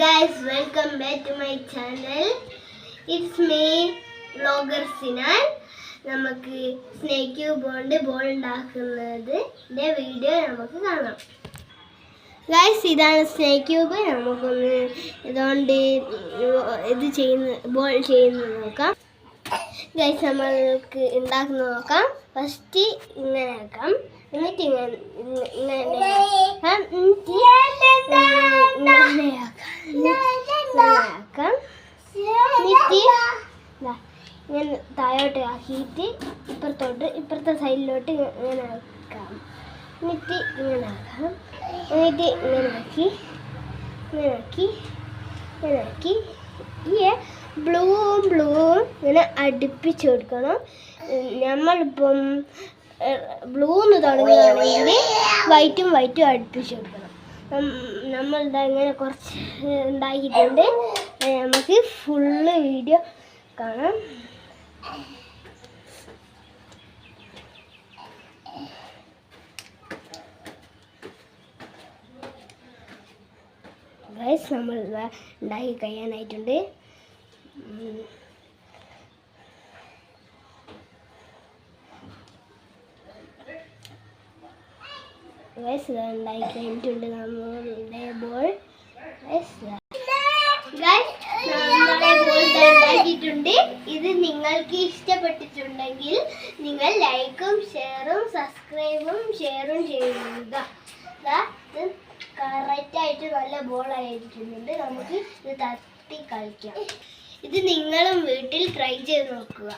guys, welcome back to my channel. It's me, vlogger Sinan. നമുക്ക് snake cube കൊണ്ട് ball ഉണ്ടാക്കുന്നതിൻ്റെ video നമുക്ക് കാണാം. Guys, ഇതാണ് സ്നേക്ക് ക്യൂബ്. നമുക്കൊന്ന് ഇതുകൊണ്ട് ബോൾ ചെയ്യുന്നത് നോക്കാം. ഗൈസ്, നമ്മൾക്ക് ഉണ്ടാക്കുന്നത് നോക്കാം. ഫസ്റ്റ് ഇങ്ങനെ ആക്കാം, എന്നിട്ട് ഇങ്ങനെ ആക്കാം, ഇങ്ങനെ താഴോട്ട് ആക്കിയിട്ട് ഇപ്പുറത്തെ സൈഡിലോട്ട് ഇങ്ങനെ ആക്കാം, എന്നിട്ട് ഇങ്ങനെ ആക്കാം, എന്നിട്ട് ഇങ്ങനെ ആക്കി ഈ ബ്ലൂ ഇങ്ങനെ അടുപ്പിച്ച് കൊടുക്കണം. നമ്മളിപ്പം ബ്ലൂന്ന് തുടങ്ങുകയാണെങ്കിൽ വൈറ്റും അടുപ്പിച്ച് കൊടുക്കണം. നമ്മളിതാ ഇങ്ങനെ കുറച്ച് ഉണ്ടാക്കിയിട്ടുണ്ട്. നമുക്ക് ഫുള്ള് വീഡിയോ കാണാം. ഗൈസ്, നമ്മൾ ഉണ്ടാക്കി കഴിയാനായിട്ടുണ്ട്. ഗൈസ്, ഉണ്ടാക്കി കഴിഞ്ഞിട്ടുണ്ട് നമ്മളുടെ ബോൾ. ഉണ്ടാക്കിയിട്ടുണ്ട്. ഇത് നിങ്ങൾക്ക് ഇഷ്ടപ്പെട്ടിട്ടുണ്ടെങ്കിൽ നിങ്ങൾ ലൈക്കും സബ്സ്ക്രൈബും ഷെയറും ചെയ്യുക. ഇത് കറക്റ്റായിട്ട് നല്ല ബോളായിരിക്കുന്നുണ്ട്. നമുക്ക് ഇത് തട്ടി കളിക്കാം. ഇത് നിങ്ങളും വീട്ടിൽ ട്രൈ ചെയ്ത് നോക്കുക.